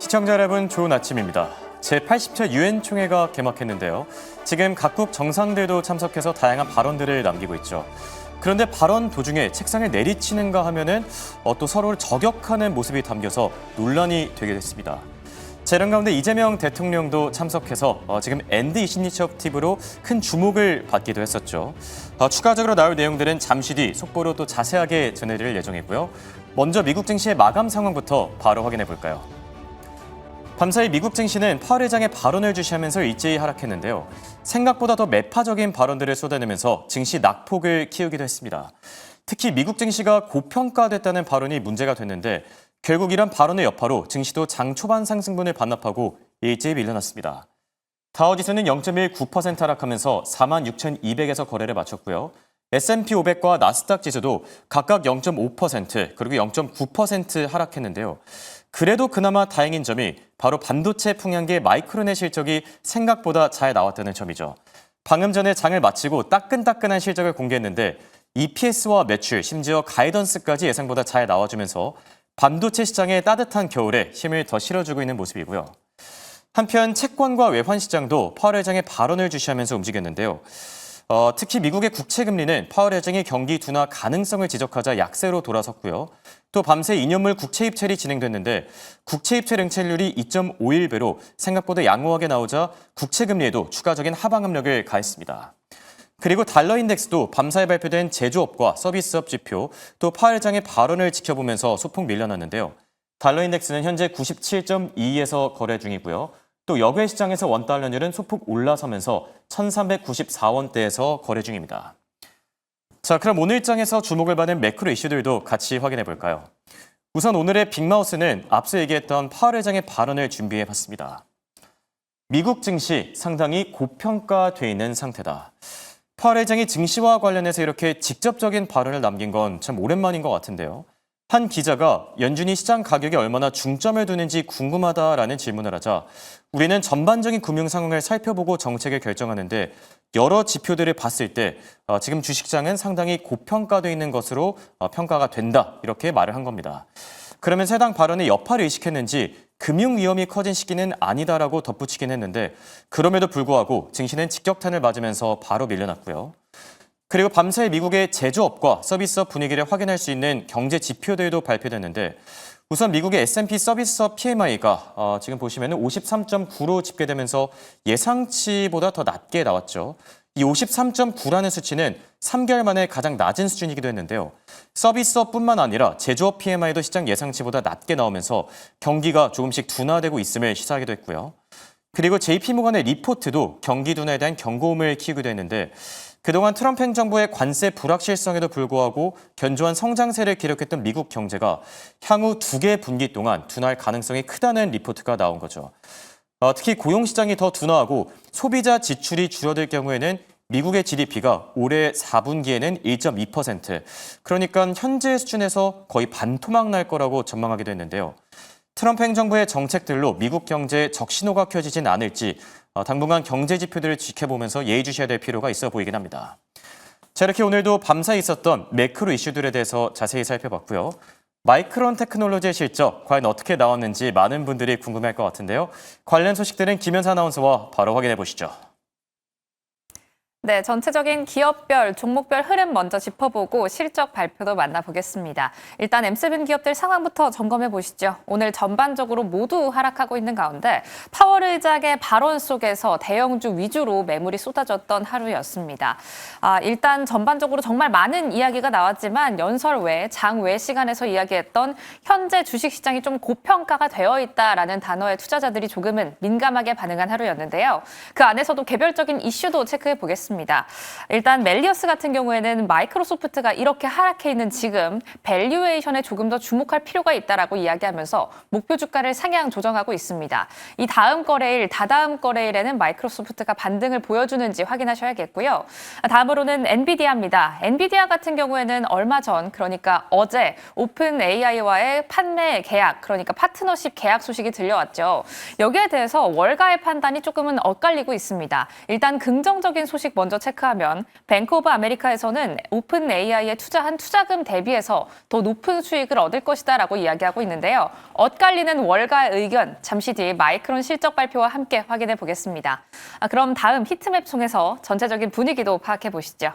시청자 여러분, 좋은 아침입니다. 제80차 유엔 총회가 개막했는데요. 지금 각국 정상들도 참석해서 다양한 발언들을 남기고 있죠. 그런데 발언 도중에 책상을 내리치는가 하면은 또 서로를 저격하는 모습이 담겨서 논란이 되게 됐습니다. 이런 가운데 이재명 대통령도 참석해서 지금 엔드 이니셔티브로 큰 주목을 받기도 했었죠. 추가적으로 나올 내용들은 잠시 뒤 속보로 또 자세하게 전해드릴 예정이고요. 먼저 미국 증시의 마감 상황부터 바로 확인해 볼까요? 밤사이 미국 증시는 파월 의장의 발언을 주시하면서 일제히 하락했는데요. 생각보다 더 매파적인 발언들을 쏟아내면서 증시 낙폭을 키우기도 했습니다. 특히 미국 증시가 고평가됐다는 발언이 문제가 됐는데 결국 이런 발언의 여파로 증시도 장 초반 상승분을 반납하고 일제히 밀려났습니다. 다우지수는 0.19% 하락하면서 46,200에서 거래를 마쳤고요. S&P 500과 나스닥 지수도 각각 0.5% 그리고 0.9% 하락했는데요. 그래도 그나마 다행인 점이 바로 반도체 풍량계 마이크론의 실적이 생각보다 잘 나왔다는 점이죠. 방금 전에 장을 마치고 따끈따끈한 실적을 공개했는데 EPS와 매출, 심지어 가이던스까지 예상보다 잘 나와주면서 반도체 시장의 따뜻한 겨울에 힘을 더 실어주고 있는 모습이고요. 한편 채권과 외환 시장도 파월 의장의 발언을 주시하면서 움직였는데요. 특히 미국의 국채금리는 파월 의장이 경기 둔화 가능성을 지적하자 약세로 돌아섰고요. 또 밤새 2년물 국채 입찰이 진행됐는데 국채 입찰 응찰률이 2.51배로 생각보다 양호하게 나오자 국채금리에도 추가적인 하방 압력을 가했습니다. 그리고 달러 인덱스도 밤사이 발표된 제조업과 서비스업 지표, 또 파월 의장의 발언을 지켜보면서 소폭 밀려났는데요. 달러 인덱스는 현재 97.2에서 거래 중이고요. 또 역외 시장에서 원달러율은 소폭 올라서면서 1,394원대에서 거래 중입니다. 자, 그럼 오늘 장에서 주목을 받는 매크로 이슈들도 같이 확인해 볼까요? 우선 오늘의 빅마우스는 앞서 얘기했던 파월 의장의 발언을 준비해 봤습니다. 미국 증시 상당히 고평가돼 있는 상태다. 파월 의장이 증시와 관련해서 이렇게 직접적인 발언을 남긴 건 참 오랜만인 것 같은데요. 한 기자가 연준이 시장 가격에 얼마나 중점을 두는지 궁금하다라는 질문을 하자 우리는 전반적인 금융 상황을 살펴보고 정책을 결정하는데 여러 지표들을 봤을 때 지금 주식시장은 상당히 고평가되어 있는 것으로 평가가 된다 이렇게 말을 한 겁니다. 그러면서 해당 발언의 여파를 의식했는지 금융 위험이 커진 시기는 아니다라고 덧붙이긴 했는데 그럼에도 불구하고 증시는 직격탄을 맞으면서 바로 밀려났고요. 그리고 밤사이 미국의 제조업과 서비스업 분위기를 확인할 수 있는 경제 지표들도 발표됐는데 우선 미국의 S&P 서비스업 PMI가 지금 보시면 53.9로 집계되면서 예상치보다 더 낮게 나왔죠. 이 53.9라는 수치는 3개월 만에 가장 낮은 수준이기도 했는데요. 서비스업뿐만 아니라 제조업 PMI도 시장 예상치보다 낮게 나오면서 경기가 조금씩 둔화되고 있음을 시사하기도 했고요. 그리고 JP모건의 리포트도 경기 둔화에 대한 경고음을 키우기도 했는데 그동안 트럼프 행정부의 관세 불확실성에도 불구하고 견조한 성장세를 기록했던 미국 경제가 향후 2개 분기 동안 둔화할 가능성이 크다는 리포트가 나온 거죠. 특히 고용시장이 더 둔화하고 소비자 지출이 줄어들 경우에는 미국의 GDP가 올해 4분기에는 1.2%, 그러니까 현재 수준에서 거의 반토막 날 거라고 전망하기도 했는데요. 트럼프 행정부의 정책들로 미국 경제에 적신호가 켜지진 않을지 당분간 경제 지표들을 지켜보면서 예의주시해야 될 필요가 있어 보이긴 합니다. 자, 이렇게 오늘도 밤사이 있었던 매크로 이슈들에 대해서 자세히 살펴봤고요. 마이크론 테크놀로지의 실적 과연 어떻게 나왔는지 많은 분들이 궁금해할 것 같은데요. 관련 소식들은 김현사 아나운서와 바로 확인해 보시죠. 네, 전체적인 기업별, 종목별 흐름 먼저 짚어보고 실적 발표도 만나보겠습니다. 일단 M7 기업들 상황부터 점검해 보시죠. 오늘 전반적으로 모두 하락하고 있는 가운데 파월 의장의 발언 속에서 대형주 위주로 매물이 쏟아졌던 하루였습니다. 일단 전반적으로 정말 많은 이야기가 나왔지만 연설 외, 장 외 시간에서 이야기했던 현재 주식시장이 좀 고평가가 되어 있다라는 단어에 투자자들이 조금은 민감하게 반응한 하루였는데요. 그 안에서도 개별적인 이슈도 체크해 보겠습니다. 일단 멜리어스 같은 경우에는 마이크로소프트가 이렇게 하락해 있는 지금 밸류에이션에 조금 더 주목할 필요가 있다라고 이야기하면서 목표 주가를 상향 조정하고 있습니다. 이 다음 거래일, 다다음 거래일에는 마이크로소프트가 반등을 보여주는지 확인하셔야겠고요. 다음으로는 엔비디아입니다. 엔비디아 같은 경우에는 얼마 전, 그러니까 어제 오픈 AI와의 판매 계약, 그러니까 파트너십 계약 소식이 들려왔죠. 여기에 대해서 월가의 판단이 조금은 엇갈리고 있습니다. 일단 긍정적인 소식 먼저 체크하면 뱅크 오브 아메리카에서는 오픈 AI에 투자한 투자금 대비해서 더 높은 수익을 얻을 것이다라고 이야기하고 있는데요. 엇갈리는 월가의 의견 잠시 뒤 마이크론 실적 발표와 함께 확인해 보겠습니다. 그럼 다음 히트맵 통해서 전체적인 분위기도 파악해 보시죠.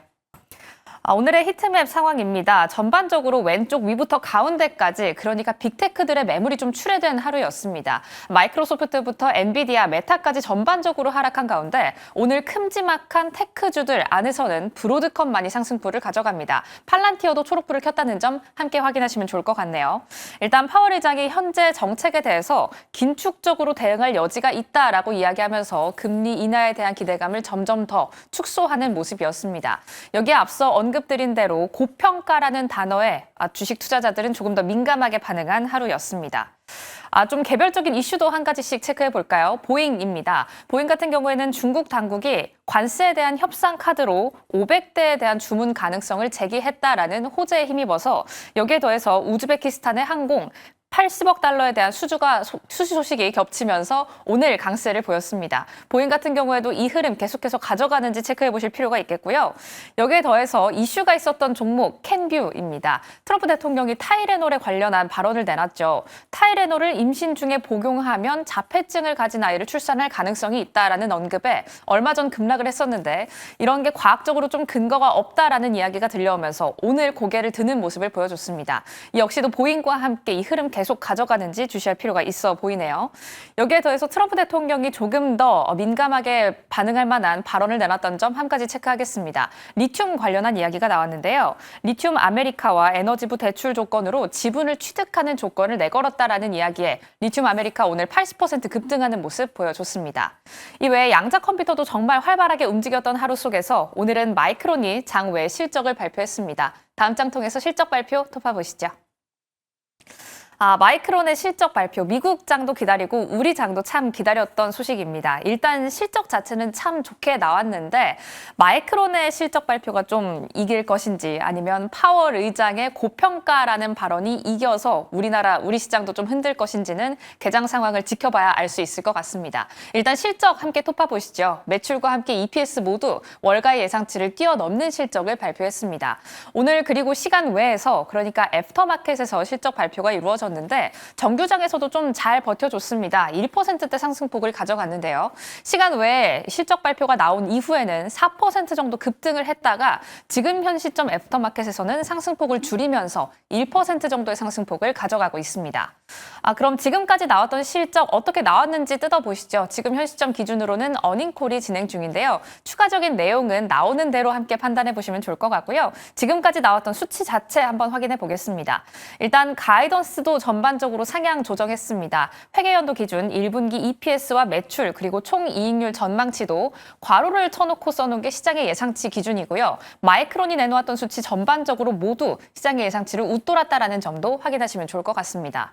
오늘의 히트맵 상황입니다. 전반적으로 왼쪽 위부터 가운데까지 그러니까 빅테크들의 매물이 좀 출회된 하루였습니다. 마이크로소프트부터 엔비디아, 메타까지 전반적으로 하락한 가운데 오늘 큼지막한 테크주들 안에서는 브로드컴만이 상승폭을 가져갑니다. 팔란티어도 초록불을 켰다는 점 함께 확인하시면 좋을 것 같네요. 일단 파월 의장이 현재 정책에 대해서 긴축적으로 대응할 여지가 있다라고 이야기하면서 금리 인하에 대한 기대감을 점점 더 축소하는 모습이었습니다. 여기에 앞서 언급드린 대로 고평가라는 단어에 주식 투자자들은 조금 더 민감하게 반응한 하루였습니다. 좀 개별적인 이슈도 한 가지씩 체크해 볼까요? 보잉입니다. 보잉 같은 경우에는 중국 당국이 관세에 대한 협상 카드로 500대에 대한 주문 가능성을 제기했다라는 호재에 힘입어서 여기에 더해서 우즈베키스탄의 항공 80억 달러에 대한 수주 소식이 겹치면서 오늘 강세를 보였습니다. 보잉 같은 경우에도 이 흐름 계속해서 가져가는지 체크해 보실 필요가 있겠고요. 여기에 더해서 이슈가 있었던 종목 캔뷰입니다. 트럼프 대통령이 타이레놀에 관련한 발언을 내놨죠. 타이레놀을 임신 중에 복용하면 자폐증을 가진 아이를 출산할 가능성이 있다라는 언급에 얼마 전 급락을 했었는데 이런 게 과학적으로 좀 근거가 없다라는 이야기가 들려오면서 오늘 고개를 드는 모습을 보여줬습니다. 역시도 보잉과 함께 이 흐름 계속 가져가는지 주시할 필요가 있어 보이네요. 여기에 더해서 트럼프 대통령이 조금 더 민감하게 반응할 만한 발언을 내놨던 점 한 가지 체크하겠습니다. 리튬 관련한 이야기가 나왔는데요. 리튬 아메리카와 에너지부 대출 조건으로 지분을 취득하는 조건을 내걸었다라는 이야기에 리튬 아메리카 오늘 80% 급등하는 모습 보여줬습니다. 이외에 양자 컴퓨터도 정말 활발하게 움직였던 하루 속에서 오늘은 마이크론이 장외 실적을 발표했습니다. 다음 장 통해서 실적 발표 톱어보시죠. 마이크론의 실적 발표, 미국 장도 기다리고 우리 장도 참 기다렸던 소식입니다. 일단 실적 자체는 참 좋게 나왔는데 마이크론의 실적 발표가 좀 이길 것인지 아니면 파월 의장의 고평가라는 발언이 이겨서 우리 시장도 좀 흔들 것인지는 개장 상황을 지켜봐야 알 수 있을 것 같습니다. 일단 실적 함께 톱어보시죠. 매출과 함께 EPS 모두 월가의 예상치를 뛰어넘는 실적을 발표했습니다. 오늘 그리고 시간 외에서 그러니까 애프터마켓에서 실적 발표가 이루어졌는데 정규장에서도 좀 잘 버텨줬습니다. 1%대 상승폭을 가져갔는데요. 시간 외에 실적 발표가 나온 이후에는 4% 정도 급등을 했다가 지금 현 시점 애프터마켓에서는 상승폭을 줄이면서 1% 정도의 상승폭을 가져가고 있습니다. 그럼 지금까지 나왔던 실적 어떻게 나왔는지 뜯어보시죠. 지금 현 시점 기준으로는 어닝콜이 진행 중인데요. 추가적인 내용은 나오는 대로 함께 판단해 보시면 좋을 것 같고요. 지금까지 나왔던 수치 자체 한번 확인해 보겠습니다. 일단 가이던스도 전반적으로 상향 조정했습니다. 회계연도 기준 1분기 EPS와 매출 그리고 총이익률 전망치도 괄호를 쳐놓고 써놓은 게 시장의 예상치 기준이고요. 마이크론이 내놓았던 수치 전반적으로 모두 시장의 예상치를 웃돌았다라는 점도 확인하시면 좋을 것 같습니다.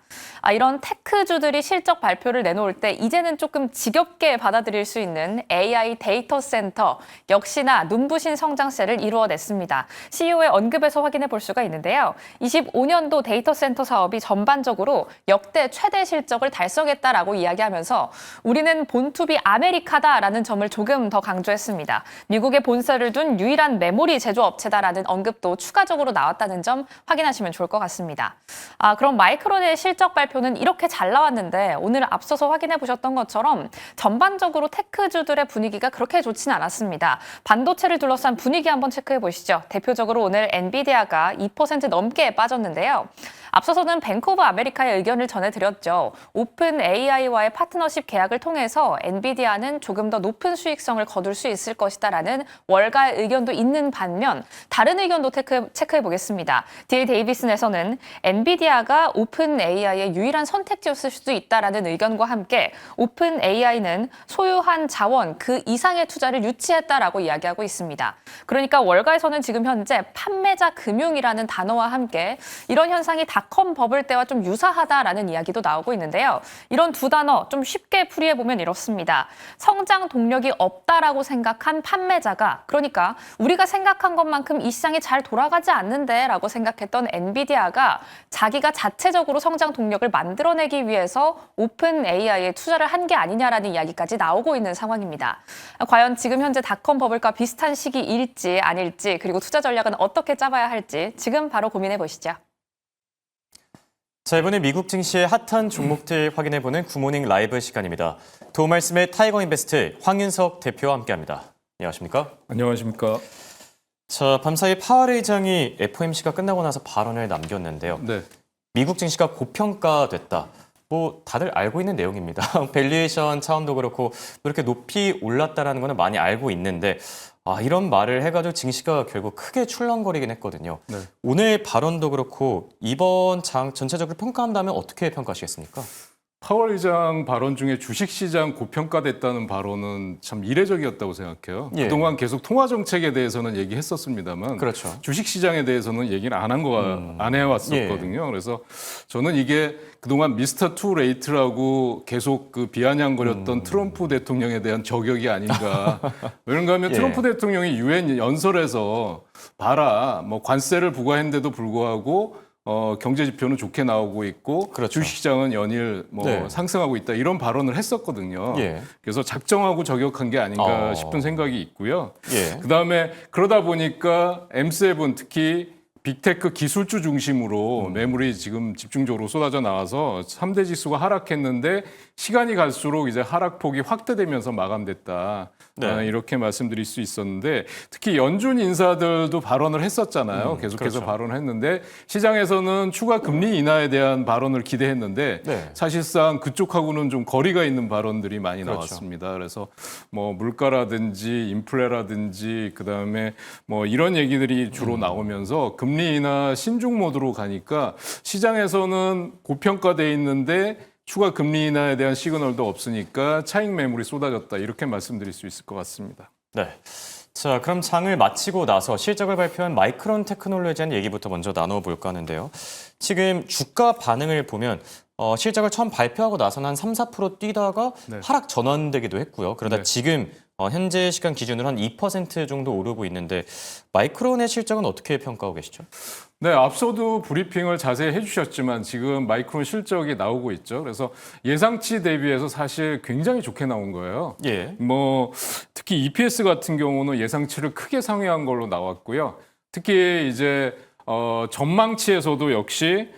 이런 테크주들이 실적 발표를 내놓을 때 이제는 조금 지겹게 받아들일 수 있는 AI 데이터 센터 역시나 눈부신 성장세를 이루어냈습니다. CEO의 언급에서 확인해 볼 수가 있는데요. 25년도 데이터 센터 사업이 전반적으로 역대 최대 실적을 달성했다라고 이야기하면서 우리는 본투비 아메리카다라는 점을 조금 더 강조했습니다. 미국에 본사를 둔 유일한 메모리 제조업체다라는 언급도 추가적으로 나왔다는 점 확인하시면 좋을 것 같습니다. 그럼 마이크론의 실적 발표는 이렇게 잘 나왔는데 오늘 앞서서 확인해 보셨던 것처럼 전반적으로 테크주들의 분위기가 그렇게 좋지는 않았습니다. 반도체를 둘러싼 분위기 한번 체크해 보시죠. 대표적으로 오늘 엔비디아가 2% 넘게 빠졌는데요. 앞서서는 뱅크 오브 아메리카의 의견을 전해드렸죠. 오픈 AI와의 파트너십 계약을 통해서 엔비디아는 조금 더 높은 수익성을 거둘 수 있을 것이다라는 월가의 의견도 있는 반면 다른 의견도 체크해 보겠습니다. 딜 데이비슨에서는 엔비디아가 오픈 AI의 유일한 선택지였을 수도 있다라는 의견과 함께 오픈 AI는 소유한 자원 그 이상의 투자를 유치했다라고 이야기하고 있습니다. 그러니까 월가에서는 지금 현재 판매자 금융이라는 단어와 함께 이런 현상이 다 닷컴 버블 때와 좀 유사하다라는 이야기도 나오고 있는데요. 이런 두 단어 좀 쉽게 풀이해보면 이렇습니다. 성장 동력이 없다라고 생각한 판매자가, 그러니까 우리가 생각한 것만큼 이 시장이 잘 돌아가지 않는데 라고 생각했던 엔비디아가 자기가 자체적으로 성장 동력을 만들어내기 위해서 오픈 AI에 투자를 한 게 아니냐라는 이야기까지 나오고 있는 상황입니다. 과연 지금 현재 닷컴 버블과 비슷한 시기일지 아닐지, 그리고 투자 전략은 어떻게 짜봐야 할지 지금 바로 고민해 보시죠. 자, 이번에 미국 증시의 핫한 종목들 확인해보는 굿모닝 라이브 시간입니다. 도움 말씀의 타이거 인베스트 황윤석 대표와 함께합니다. 안녕하십니까? 안녕하십니까? 자, 밤사이 파월 의장이 FOMC가 끝나고 나서 발언을 남겼는데요. 네. 미국 증시가 고평가됐다. 뭐 다들 알고 있는 내용입니다. 밸류에이션 차원도 그렇고 이렇게 높이 올랐다라는 거는 많이 알고 있는데 이런 말을 해가지고 증시가 결국 크게 출렁거리긴 했거든요. 네. 오늘 발언도 그렇고 이번 장 전체적으로 평가한다면 어떻게 평가하시겠습니까? 파월 의장 발언 중에 주식시장 고평가됐다는 발언은 참 이례적이었다고 생각해요. 예. 그동안 계속 통화 정책에 대해서는 얘기했었습니다만 그렇죠. 주식시장에 대해서는 얘기를 안 해왔었거든요. 그래서 저는 이게 그동안 미스터 투 레이트라고 계속 그 비아냥거렸던 트럼프 대통령에 대한 저격이 아닌가. 왜냐하면 하면 예. 트럼프 대통령이 유엔 연설에서 봐라, 뭐 관세를 부과했는데도 불구하고 경제 지표는 좋게 나오고 있고 그렇죠. 주식시장은 연일 네. 상승하고 있다 이런 발언을 했었거든요. 예. 그래서 작정하고 저격한 게 아닌가 싶은 생각이 있고요. 예. 그다음에 그러다 보니까 M7 특히 빅테크 기술주 중심으로 매물이 지금 집중적으로 쏟아져 나와서 3대 지수가 하락했는데 시간이 갈수록 이제 하락폭이 확대되면서 마감됐다. 네. 이렇게 말씀드릴 수 있었는데 특히 연준 인사들도 발언을 했었잖아요. 계속해서 그렇죠. 발언을 했는데 시장에서는 추가 금리 인하에 대한 발언을 기대했는데 네. 사실상 그쪽하고는 좀 거리가 있는 발언들이 많이 그렇죠. 나왔습니다. 그래서 뭐 물가라든지 인플레라든지 그다음에 뭐 이런 얘기들이 주로 나오면서 금리 인하 신중 모드로 가니까 시장에서는 고평가돼 있는데 추가 금리 인하에 대한 시그널도 없으니까 차익 매물이 쏟아졌다 이렇게 말씀드릴 수 있을 것 같습니다. 네. 자, 그럼 장을 마치고 나서 실적을 발표한 마이크론 테크놀로지에 대한 얘기부터 먼저 나눠볼까 하는데요. 지금 주가 반응을 보면 실적을 처음 발표하고 나서는 한 3, 4% 뛰다가 네. 하락 전환되기도 했고요. 그러다 네. 지금 현재 시간 기준으로 한 2% 정도 오르고 있는데 마이크론의 실적은 어떻게 평가하고 계시죠? 네, 앞서도 브리핑을 자세히 해주셨지만 지금 마이크론 실적이 나오고 있죠. 그래서 예상치 대비해서 사실 굉장히 좋게 나온 거예요. 예. 뭐 특히 EPS 같은 경우는 예상치를 크게 상회한 걸로 나왔고요. 특히 이제 전망치에서도 역시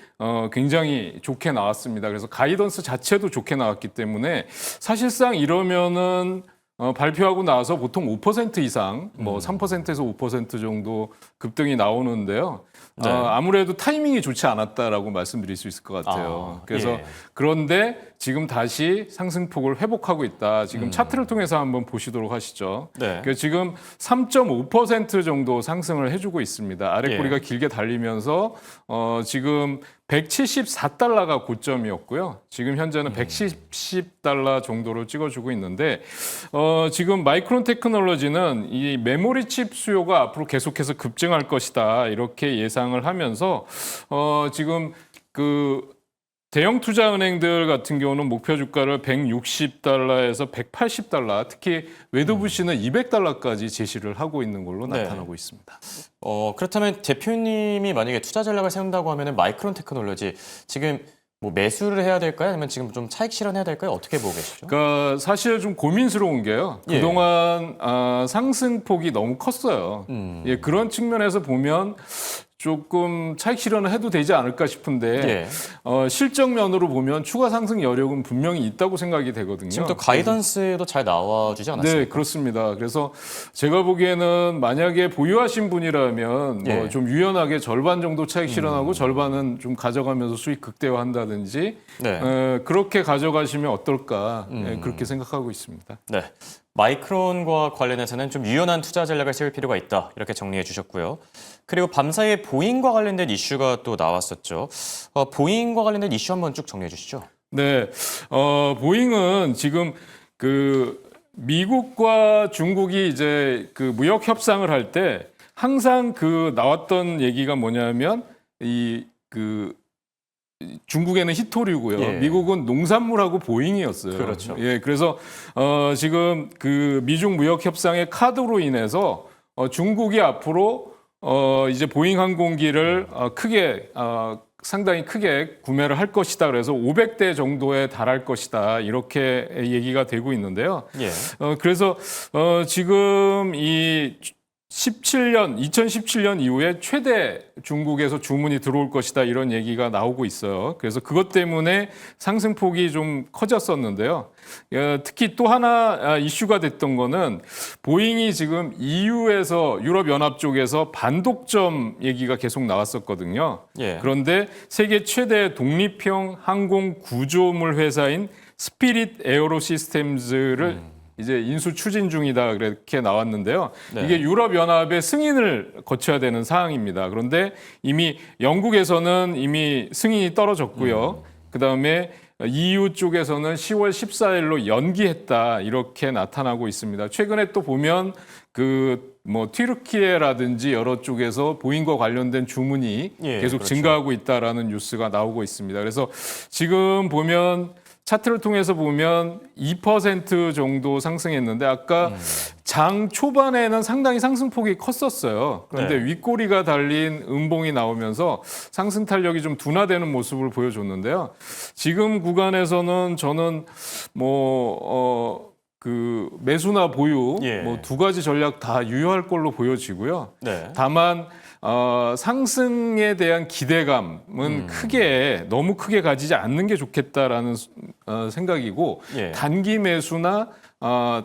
굉장히 좋게 나왔습니다. 그래서 가이던스 자체도 좋게 나왔기 때문에 사실상 이러면은 발표하고 나서 보통 5% 이상, 뭐 3%에서 5% 정도 급등이 나오는데요. 네. 아무래도 타이밍이 좋지 않았다라고 말씀드릴 수 있을 것 같아요. 그래서 예. 그런데 지금 다시 상승폭을 회복하고 있다. 지금 차트를 통해서 한번 보시도록 하시죠. 네. 그러니까 지금 3.5% 정도 상승을 해주고 있습니다. 아래 예. 꼬리가 길게 달리면서 지금 174달러가 고점이었고요. 지금 현재는 170달러 정도로 찍어주고 있는데 지금 마이크론 테크놀로지는 이 메모리 칩 수요가 앞으로 계속해서 급증할 것이다 이렇게 예상을 하면서 지금 그 대형 투자 은행들 같은 경우는 목표 주가를 160달러에서 180달러, 특히 웨드부시는 200달러까지 제시를 하고 있는 걸로 네. 나타나고 있습니다. 그렇다면 대표님이 만약에 투자 전략을 세운다고 하면 마이크론 테크놀로지 지금 뭐 매수를 해야 될까요? 아니면 지금 좀 차익 실현해야 될까요? 어떻게 보고 계시죠? 그러니까 사실 좀 고민스러운 게요. 예. 그동안 상승폭이 너무 컸어요. 예, 그런 측면에서 보면 조금 차익 실현을 해도 되지 않을까 싶은데 실적 면으로 보면 추가 상승 여력은 분명히 있다고 생각이 되거든요. 지금 또 가이던스도 잘 나와주지 않았습니까? 네, 그렇습니다. 그래서 제가 보기에는 만약에 보유하신 분이라면 예. 뭐 좀 유연하게 절반 정도 차익 실현하고 절반은 좀 가져가면서 수익 극대화한다든지 네. 그렇게 가져가시면 어떨까 그렇게 생각하고 있습니다. 네. 마이크론과 관련해서는 좀 유연한 투자 전략을 세울 필요가 있다. 이렇게 정리해 주셨고요. 그리고 밤사이에 보잉과 관련된 이슈가 또 나왔었죠. 보잉과 관련된 이슈 한번 쭉 정리해 주시죠. 네, 보잉은 지금 그 미국과 중국이 이제 그 무역 협상을 할 때 항상 그 나왔던 얘기가 뭐냐면 이 그 중국에는 히토류고요. 예. 미국은 농산물하고 보잉이었어요. 그렇죠. 예, 그래서 지금 그 미중 무역 협상의 카드로 인해서 중국이 앞으로 이제 보잉 항공기를 크게 상당히 크게 구매를 할 것이다. 그래서 500대 정도에 달할 것이다. 이렇게 얘기가 되고 있는데요. 예. 그래서 지금 이 2017년 이후에 최대 중국에서 주문이 들어올 것이다 이런 얘기가 나오고 있어요. 그래서 그것 때문에 상승폭이 좀 커졌었는데요. 특히 또 하나 이슈가 됐던 거는 보잉이 지금 EU에서 유럽연합 쪽에서 반독점 얘기가 계속 나왔었거든요. 예. 그런데 세계 최대 독립형 항공 구조물 회사인 스피릿 에어로 시스템즈를 이제 인수 추진 중이다 그렇게 나왔는데요. 네. 이게 유럽연합의 승인을 거쳐야 되는 사항입니다. 그런데 이미 영국에서는 이미 승인이 떨어졌고요. 그다음에 EU 쪽에서는 10월 14일로 연기했다 이렇게 나타나고 있습니다. 최근에 또 보면 그 뭐 튀르키예라든지 여러 쪽에서 보잉과 관련된 주문이 예, 계속 그렇죠. 증가하고 있다라는 뉴스가 나오고 있습니다. 그래서 지금 보면 차트를 통해서 보면 2% 정도 상승했는데 아까 장 초반에는 상당히 상승폭이 컸었어요. 그런데 네. 윗꼬리가 달린 음봉이 나오면서 상승 탄력이 좀 둔화되는 모습을 보여줬는데요. 지금 구간에서는 저는 그 매수나 보유 예. 뭐 두 가지 전략 다 유효할 걸로 보여지고요. 네. 다만 상승에 대한 기대감은 너무 크게 가지지 않는 게 좋겠다라는 생각이고 예. 단기 매수나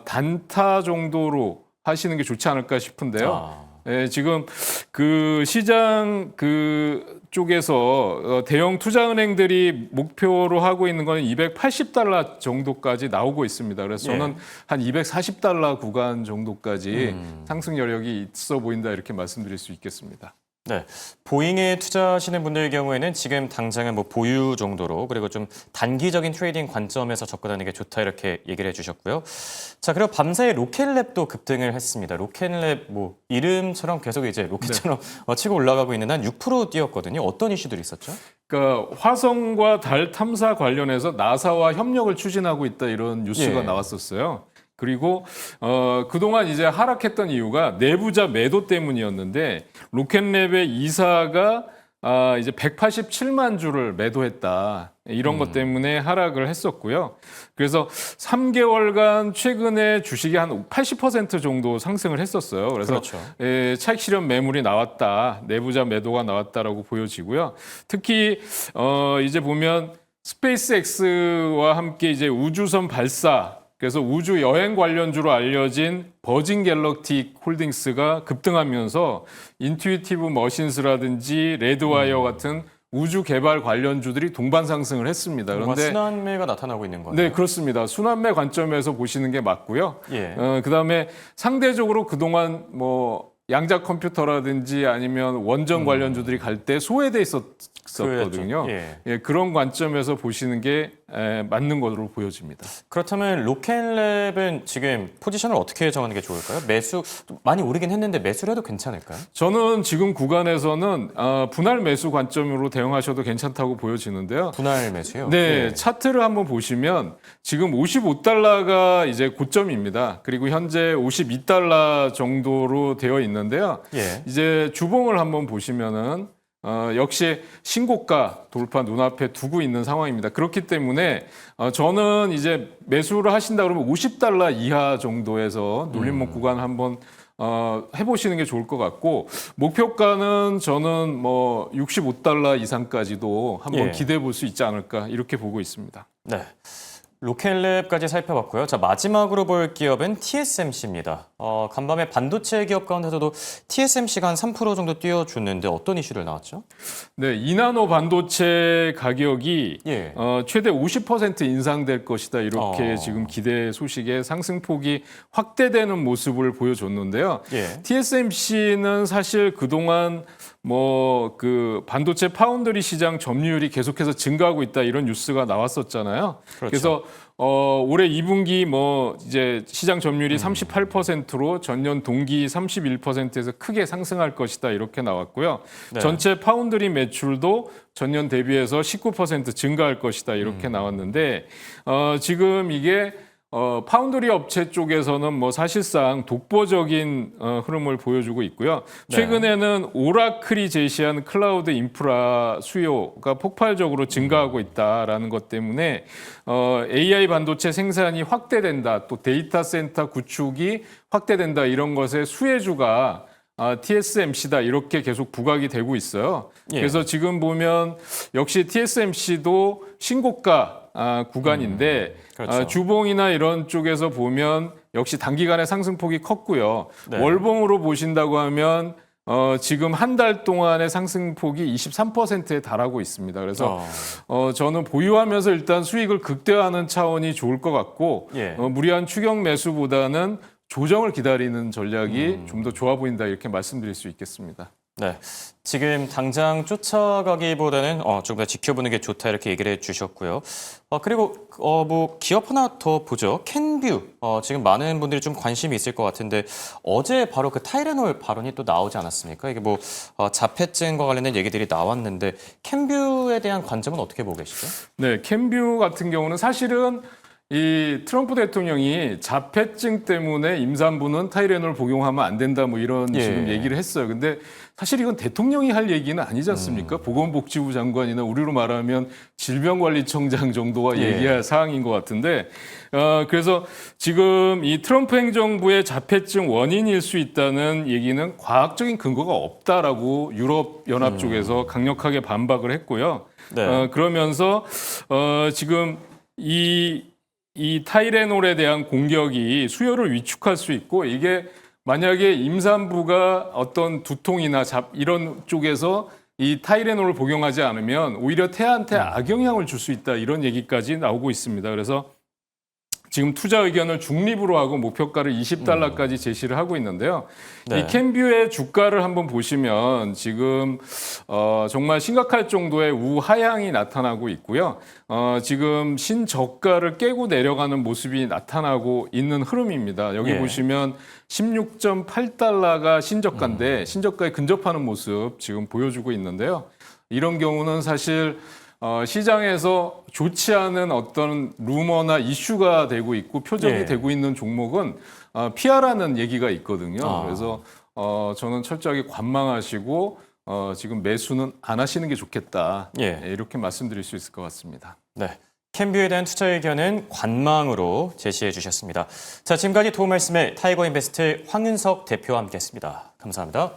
단타 정도로 하시는 게 좋지 않을까 싶은데요. 아. 예, 지금 그 시장 그 쪽에서 대형 투자은행들이 목표로 하고 있는 거는 $280 정도까지 나오고 있습니다. 그래서 예. 저는 한 $240 구간 정도까지 상승 여력이 있어 보인다 이렇게 말씀드릴 수 있겠습니다. 네, 보잉에 투자하시는 분들 경우에는 지금 당장은 뭐 보유 정도로 그리고 좀 단기적인 트레이딩 관점에서 접근하는 게 좋다 이렇게 얘기를 해주셨고요. 자, 그리고 밤사이 로켓랩도 급등을 했습니다. 로켓랩 뭐 이름처럼 계속 이제 로켓처럼 치고 올라가고 있는 한 6% 뛰었거든요. 어떤 이슈들이 있었죠? 그러니까 화성과 달 탐사 관련해서 나사와 협력을 추진하고 있다 이런 뉴스가 예. 나왔었어요. 그리고 그동안 이제 하락했던 이유가 내부자 매도 때문이었는데 로켓랩의 이사가 이제 187만 주를 매도했다. 이런 것 때문에 하락을 했었고요. 그래서 3개월간 최근에 주식이 한 80% 정도 상승을 했었어요. 그래서 그렇죠. 차익 실현 매물이 나왔다. 내부자 매도가 나왔다라고 보여지고요. 특히 이제 보면 스페이스X와 함께 이제 우주선 발사 그래서 우주 여행 관련주로 알려진 버진 갤럭틱 홀딩스가 급등하면서 인투이티브 머신스라든지 레드와이어 같은 우주 개발 관련주들이 동반 상승을 했습니다. 그런데 순환매가 나타나고 있는 거네요. 네, 그렇습니다. 순환매 관점에서 보시는 게 맞고요. 예. 그다음에 상대적으로 그동안 뭐 양자 컴퓨터라든지 아니면 원전 관련주들이 갈 때 소외돼 있었거든요. 그렇죠. 예. 예, 그런 관점에서 보시는 게 맞는 것으로 보여집니다. 그렇다면 로켓랩은 지금 포지션을 어떻게 정하는 게 좋을까요? 매수 많이 오르긴 했는데 매수를 해도 괜찮을까요? 저는 지금 구간에서는 분할 매수 관점으로 대응하셔도 괜찮다고 보여지는데요. 분할 매수요? 네, 예. 차트를 한번 보시면 지금 $55가 이제 고점입니다. 그리고 현재 $52 정도로 되어 있는데요. 예. 이제 주봉을 한번 보시면은 역시 신고가 돌파 눈앞에 두고 있는 상황입니다. 그렇기 때문에 저는 이제 매수를 하신다 그러면 $50 이하 정도에서 눌림목 구간 한번 해보시는 게 좋을 것 같고 목표가는 저는 뭐 $65 이상까지도 한번 예. 기대해 볼 수 있지 않을까 이렇게 보고 있습니다. 네. 로켓랩까지 살펴봤고요. 자, 마지막으로 볼 기업은 TSMC입니다. 간밤에 반도체 기업 가운데서도 TSMC가 한 3% 정도 뛰어줬는데 어떤 이슈를 나왔죠? 네, 2나노 반도체 가격이 예. 최대 50% 인상될 것이다 이렇게 어. 지금 기대 소식에 상승폭이 확대되는 모습을 보여줬는데요. 예. TSMC는 사실 그동안 뭐 그 반도체 파운드리 시장 점유율이 계속해서 증가하고 있다 이런 뉴스가 나왔었잖아요. 그렇죠. 그래서 올해 2분기 뭐 이제 시장 점유율이 38%로 전년 동기 31%에서 크게 상승할 것이다 이렇게 나왔고요. 네. 전체 파운드리 매출도 전년 대비해서 19% 증가할 것이다 이렇게 나왔는데 지금 이게 파운드리 업체 쪽에서는 뭐 사실상 독보적인 흐름을 보여주고 있고요. 최근에는 오라클이 제시한 클라우드 인프라 수요가 폭발적으로 증가하고 있다라는 것 때문에 AI 반도체 생산이 확대된다, 또 데이터 센터 구축이 확대된다 이런 것의 수혜주가 TSMC다 이렇게 계속 부각이 되고 있어요. 예. 그래서 지금 보면 역시 TSMC도 신고가 구간인데 그렇죠. 주봉이나 이런 쪽에서 보면 역시 단기간에 상승폭이 컸고요. 네. 월봉으로 보신다고 하면 지금 한 달 동안의 상승폭이 23%에 달하고 있습니다. 그래서 저는 보유하면서 일단 수익을 극대화하는 차원이 좋을 것 같고 예. 무리한 추격 매수보다는 조정을 기다리는 전략이 좀 더 좋아 보인다 이렇게 말씀드릴 수 있겠습니다. 네, 지금 당장 쫓아가기보다는 조금 더 지켜보는 게 좋다 이렇게 얘기를 해주셨고요. 그리고 뭐 기업 하나 더 보죠. 캔뷰. 지금 많은 분들이 좀 관심이 있을 것 같은데 어제 바로 그 타이레놀 발언이 또 나오지 않았습니까? 이게 뭐 자폐증과 관련된 얘기들이 나왔는데 캔뷰에 대한 관점은 어떻게 보고 계시죠? 네, 캔뷰 같은 경우는 사실은 이 트럼프 대통령이 자폐증 때문에 임산부는 타이레놀 복용하면 안 된다 뭐 이런 예. 지금 얘기를 했어요. 근데 사실 이건 대통령이 할 얘기는 아니지 않습니까? 보건복지부 장관이나 우리로 말하면 질병관리청장 정도가 예. 얘기할 사항인 것 같은데 그래서 지금 이 트럼프 행정부의 자폐증 원인일 수 있다는 얘기는 과학적인 근거가 없다라고 유럽 연합 쪽에서 강력하게 반박을 했고요. 네. 그러면서 지금 이 타이레놀에 대한 공격이 수요를 위축할 수 있고 이게 만약에 임산부가 어떤 두통이나 이런 쪽에서 이 타이레놀을 복용하지 않으면 오히려 태아한테 악영향을 줄 수 있다 이런 얘기까지 나오고 있습니다. 그래서 지금 투자 의견을 중립으로 하고 목표가를 $20까지 제시를 하고 있는데요. 네. 이 캔뷰의 주가를 한번 보시면 지금 정말 심각할 정도의 우하향이 나타나고 있고요. 지금 신저가를 깨고 내려가는 모습이 나타나고 있는 흐름입니다. 여기 예. 보시면 16.8달러가 신저가인데 신저가에 근접하는 모습 지금 보여주고 있는데요. 이런 경우는 사실 시장에서 좋지 않은 어떤 루머나 이슈가 되고 있고 표적이 예. 되고 있는 종목은 피하라는 얘기가 있거든요. 그래서 저는 철저하게 관망하시고 지금 매수는 안 하시는 게 좋겠다. 예. 이렇게 말씀드릴 수 있을 것 같습니다. 네. 캔뷰에 대한 투자 의견은 관망으로 제시해 주셨습니다. 자, 지금까지 도움 말씀을 타이거 인베스트 황윤석 대표와 함께했습니다. 감사합니다.